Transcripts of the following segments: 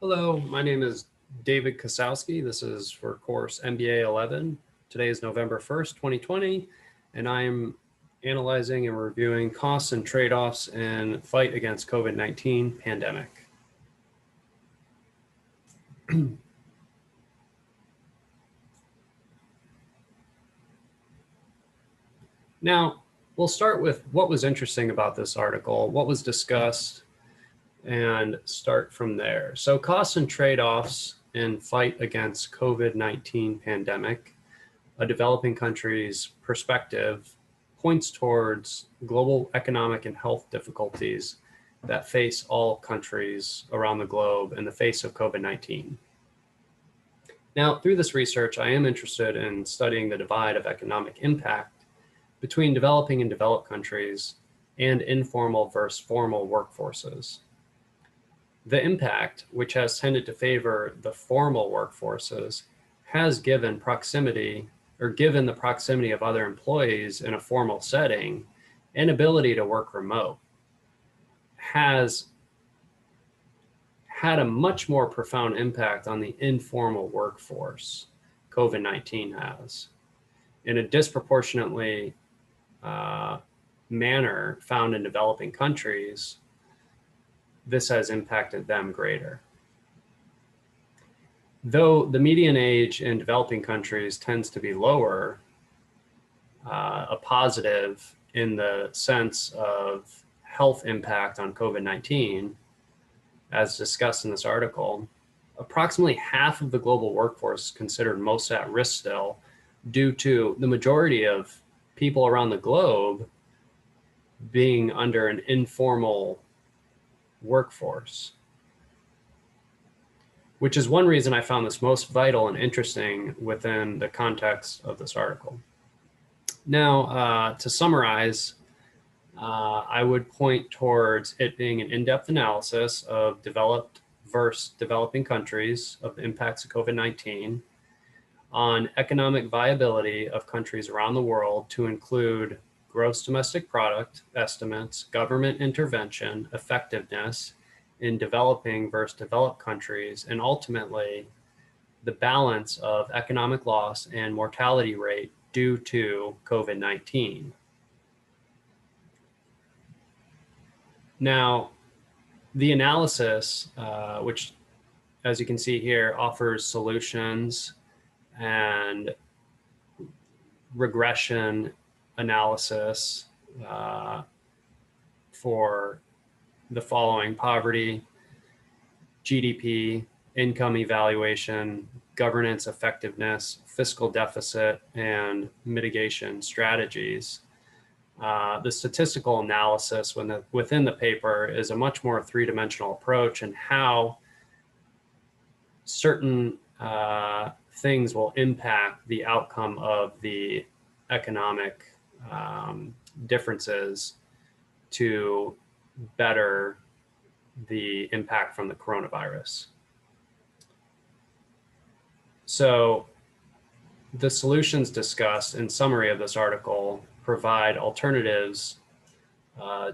Hello, my name is David Kosowski. This is for course MBA 11. Today is November 1st, 2020, and I'm analyzing and reviewing costs and trade-offs in fight against COVID-19 pandemic. Now, we'll start with what was interesting about this article, what was discussed, and start from there. So costs and trade-offs in fight against COVID-19 pandemic, a developing country's perspective, points towards global economic and health difficulties that face all countries around the globe in the face of COVID-19. Now, through this research, I am interested in studying the divide of economic impact between developing and developed countries and informal versus formal workforces. The impact, which has tended to favor the formal workforces, has given the proximity of other employees in a formal setting and ability to work remote, has had a much more profound impact on the informal workforce. COVID-19 has, in a disproportionately manner found in developing countries. This has impacted them greater. Though the median age in developing countries tends to be lower, a positive in the sense of health impact on COVID-19, as discussed in this article, approximately half of the global workforce is considered most at risk still due to the majority of people around the globe being under an informal workforce, which is one reason I found this most vital and interesting within the context of this article. Now, to summarize, I would point towards it being an in-depth analysis of developed versus developing countries of the impacts of COVID-19 on economic viability of countries around the world to include gross domestic product estimates, government intervention, effectiveness in developing versus developed countries, and ultimately the balance of economic loss and mortality rate due to COVID-19. Now, the analysis, which as you can see here, offers solutions and regression analysis for the following: poverty, GDP, income evaluation, governance effectiveness, fiscal deficit, and mitigation strategies. The statistical analysis within the paper is a much more three-dimensional approach and how certain things will impact the outcome of the economic differences to better the impact from the coronavirus. So the solutions discussed in summary of this article provide alternatives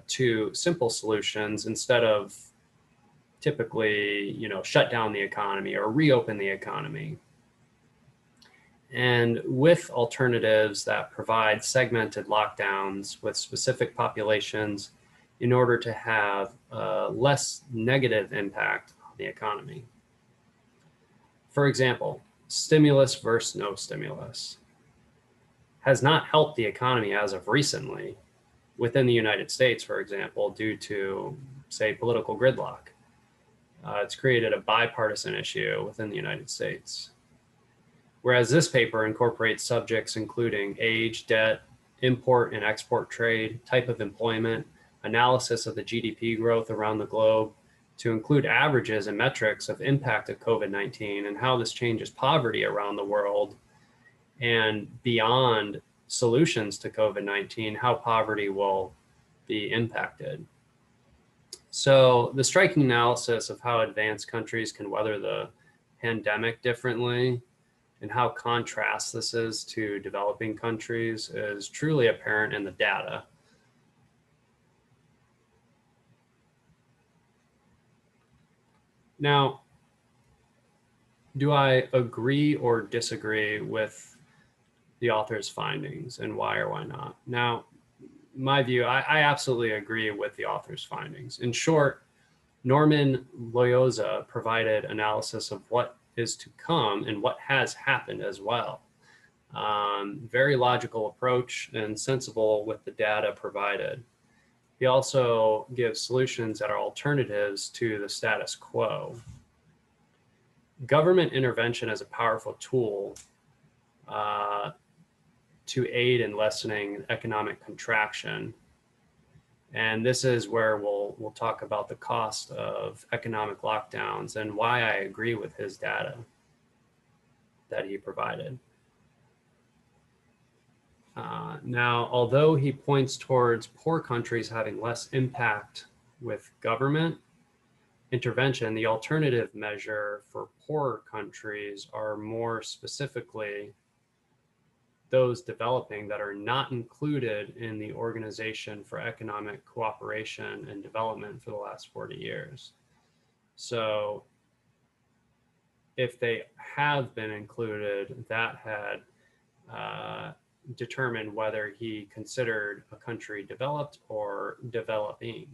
to simple solutions instead of typically, shut down the economy or reopen the economy. And with alternatives that provide segmented lockdowns with specific populations in order to have a less negative impact on the economy. For example, stimulus versus no stimulus has not helped the economy as of recently within the United States, for example, due to, say, political gridlock. It's created a bipartisan issue within the United States. Whereas this paper incorporates subjects including age, debt, import and export trade, type of employment, analysis of the GDP growth around the globe, to include averages and metrics of impact of COVID-19 and how this changes poverty around the world, and beyond solutions to COVID-19, how poverty will be impacted. So the striking analysis of how advanced countries can weather the pandemic differently and how contrast this is to developing countries is truly apparent in the data. Now, Do I agree or disagree with the author's findings, and why or why not? Now, my view, I absolutely agree with the author's findings. In short, Norman Loyola provided analysis of what is to come and what has happened as well. Very logical approach and sensible with the data provided. He also gives solutions that are alternatives to the status quo. Government intervention is a powerful tool to aid in lessening economic contraction. And this is where we'll talk about the cost of economic lockdowns and why I agree with his data that he provided. Now, although he points towards poor countries having less impact with government intervention, the alternative measure for poorer countries are more specifically those developing that are not included in the Organization for Economic Cooperation and Development for the last 40 years. So if they have been included, that had determined whether he considered a country developed or developing.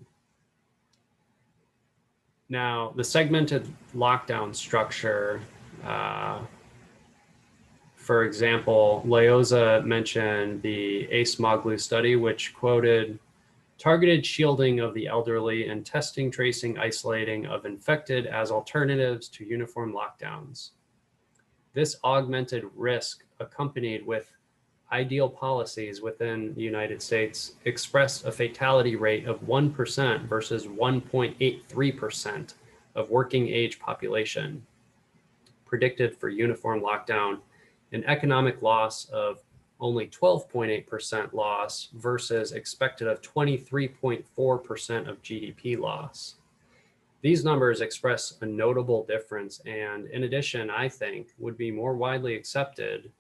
Now, the segmented lockdown structure, for example, Loyola mentioned the Acemoglu study, which quoted targeted shielding of the elderly and testing, tracing, isolating of infected as alternatives to uniform lockdowns. This augmented risk accompanied with ideal policies within the United States expressed a fatality rate of 1% versus 1.83% of working age population predicted for uniform lockdown, an economic loss of only 12.8% loss versus expected of 23.4% of GDP loss. These numbers express a notable difference, and in addition, I think would be more widely accepted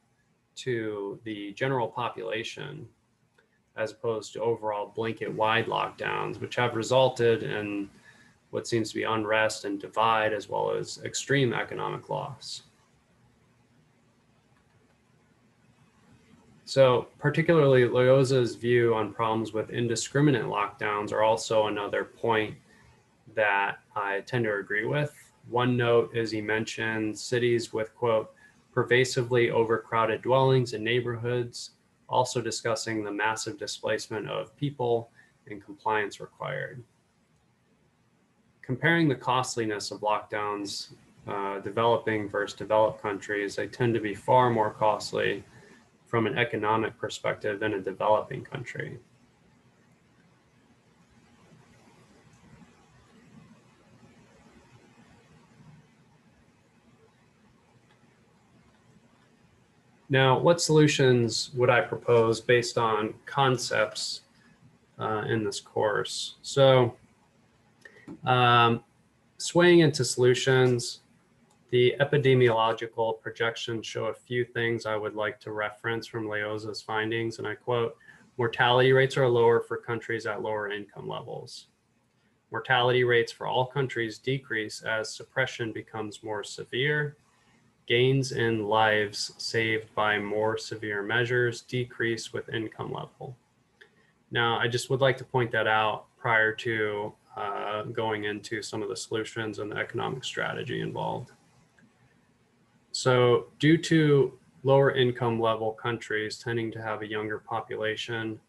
to the general population as opposed to overall blanket wide lockdowns, which have resulted in what seems to be unrest and divide, as well as extreme economic loss. So particularly Loyola's view on problems with indiscriminate lockdowns are also another point that I tend to agree with. One note is he mentioned cities with, quote, pervasively overcrowded dwellings and neighborhoods, also discussing the massive displacement of people and compliance required. Comparing the costliness of lockdowns, developing versus developed countries, they tend to be far more costly from an economic perspective than a developing country. Now, what solutions would I propose based on concepts in this course? So, swaying into solutions, the epidemiological projections show a few things I would like to reference from Loyola's findings, and I quote, mortality rates are lower for countries at lower income levels. Mortality rates for all countries decrease as suppression becomes more severe. Gains in lives saved by more severe measures decrease with income level. Now, I just would like to point that out prior to going into some of the solutions and the economic strategy involved. So due to lower income level countries tending to have a younger population,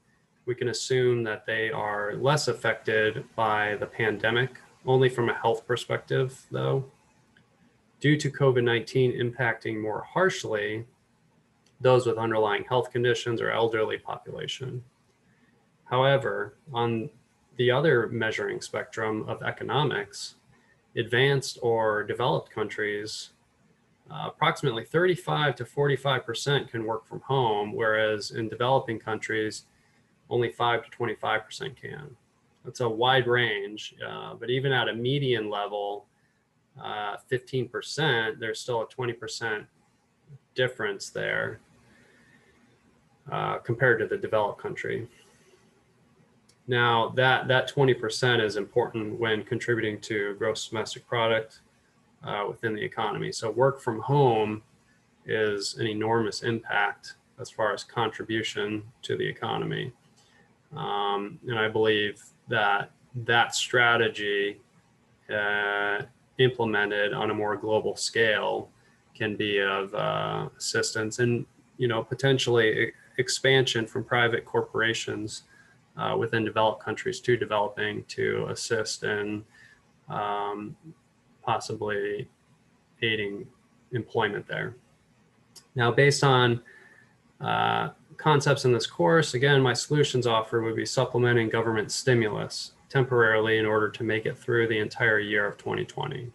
we can assume that they are less affected by the pandemic, only from a health perspective though. Due to COVID-19 impacting more harshly those with underlying health conditions or elderly population. However, on the other measuring spectrum of economics, advanced or developed countries, approximately 35 to 45% can work from home, whereas in developing countries, only 5 to 25% can. That's a wide range, but even at a median level, 15%, there's still a 20% difference there compared to the developed country. Now, that 20% is important when contributing to gross domestic product, within the economy. So work from home is an enormous impact as far as contribution to the economy. And I believe that that strategy implemented on a more global scale can be of assistance, and potentially expansion from private corporations within developed countries to developing to assist in possibly aiding employment there. Now, based on concepts in this course, again, my solutions offer would be supplementing government stimulus temporarily in order to make it through the entire year of 2020.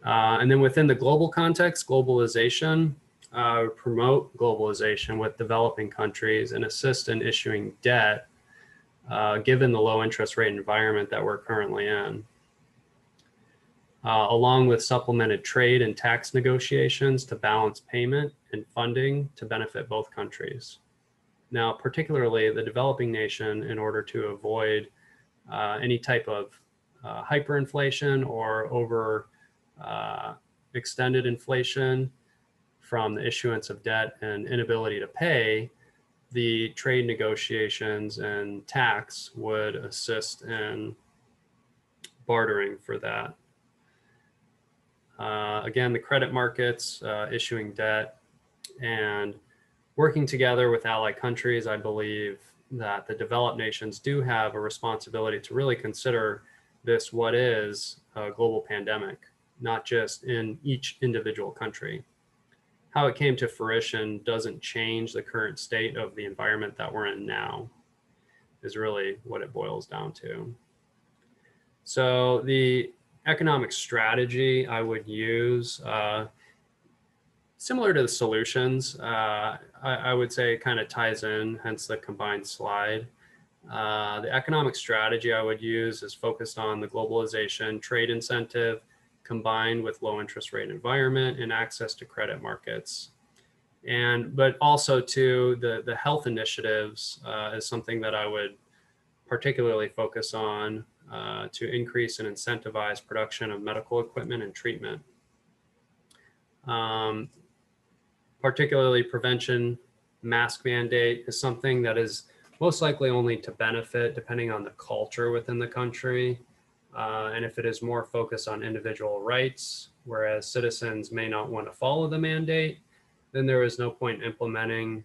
And then within the global context, globalization, promote globalization with developing countries and assist in issuing debt, given the low interest rate environment that we're currently in. Along with supplemented trade and tax negotiations to balance payment and funding to benefit both countries. Now, particularly the developing nation, in order to avoid any type of hyperinflation or over extended inflation from the issuance of debt and inability to pay, the trade negotiations and tax would assist in bartering for that. Again, the credit markets, issuing debt, and working together with allied countries, I believe that the developed nations do have a responsibility to really consider this, what is a global pandemic, not just in each individual country. How it came to fruition doesn't change the current state of the environment that we're in now, is really what it boils down to. So the economic strategy I would use, similar to the solutions, I would say it kind of ties in, hence the combined slide. The economic strategy I would use is focused on the globalization trade incentive combined with low interest rate environment and access to credit markets. But also to the health initiatives is something that I would particularly focus on to increase and incentivize production of medical equipment and treatment. Particularly prevention, mask mandate is something that is most likely only to benefit depending on the culture within the country. And if it is more focused on individual rights, whereas citizens may not want to follow the mandate, then there is no point implementing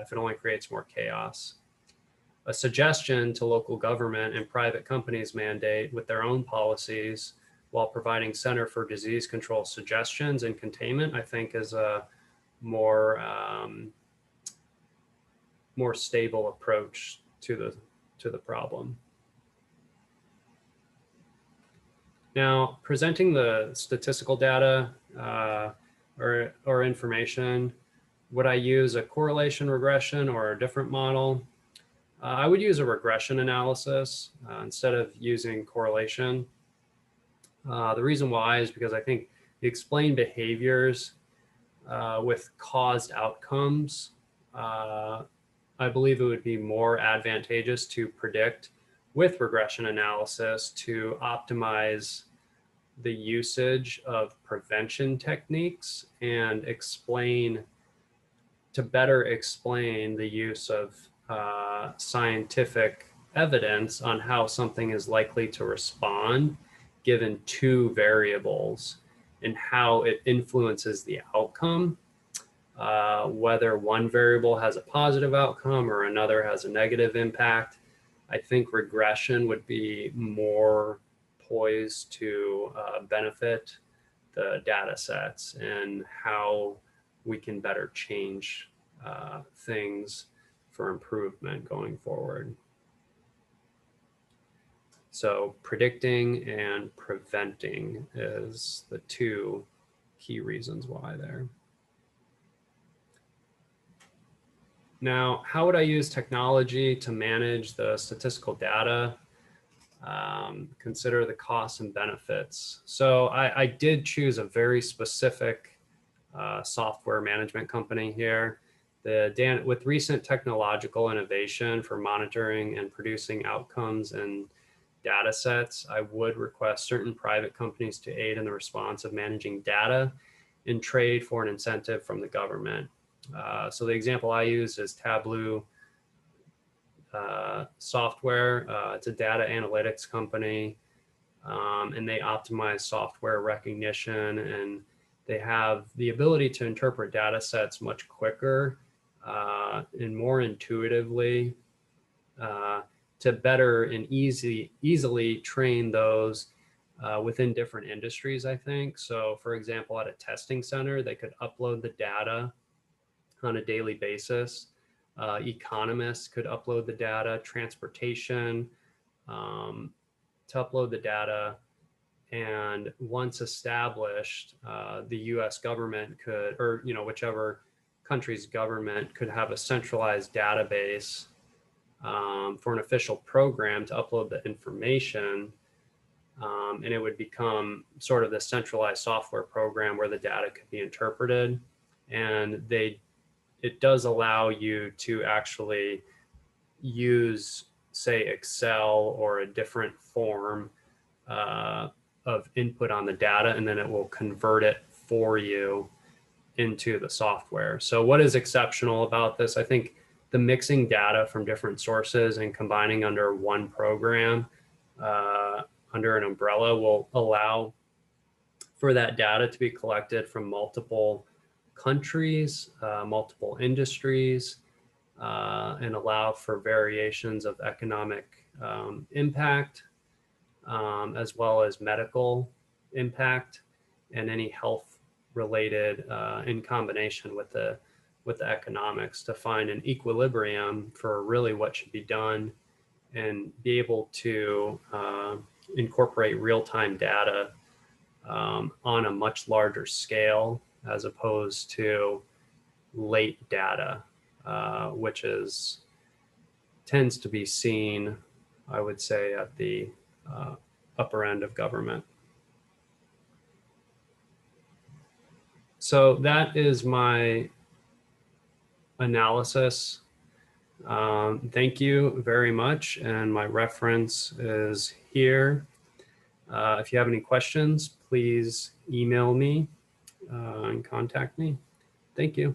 if it only creates more chaos. A suggestion to local government and private companies mandate with their own policies while providing Center for Disease Control suggestions and containment, I think is a more stable approach to the problem. Now, presenting the statistical data or information, would I use a correlation regression or a different model? I would use a regression analysis instead of using correlation. The reason why is because I think the explained behaviors with caused outcomes, I believe it would be more advantageous to predict with regression analysis to optimize the usage of prevention techniques and better explain the use of scientific evidence on how something is likely to respond given two variables and how it influences the outcome, whether one variable has a positive outcome or another has a negative impact. I think regression would be more poised to benefit the data sets and how we can better change things for improvement going forward. So predicting and preventing is the two key reasons why there. Now, how would I use technology to manage the statistical data? Consider the costs and benefits. So I did choose a very specific software management company here. With recent technological innovation for monitoring and producing outcomes and data sets, I would request certain private companies to aid in the response of managing data in trade for an incentive from the government. So the example I use is Tableau software. It's a data analytics company, and they optimize software recognition, and they have the ability to interpret data sets much quicker and more intuitively to better and easily train those within different industries, I think. So for example, at a testing center, they could upload the data on a daily basis. Economists could upload the data, transportation, to upload the data. And once established, the US government could, or whichever country's government could have a centralized database for an official program to upload the information. And it would become sort of the centralized software program where the data could be interpreted. And it does allow you to actually use, say, Excel or a different form of input on the data, and then it will convert it for you into the software. So what is exceptional about this? I think the mixing data from different sources and combining under one program, under an umbrella, will allow for that data to be collected from multiple countries, multiple industries, and allow for variations of economic impact, as well as medical impact and any health related in combination with the economics, to find an equilibrium for really what should be done and be able to incorporate real-time data on a much larger scale, as opposed to late data, which tends to be seen, I would say, at the upper end of government. So that is my analysis. Thank you very much. And my reference is here. If you have any questions, please email me and contact me. Thank you.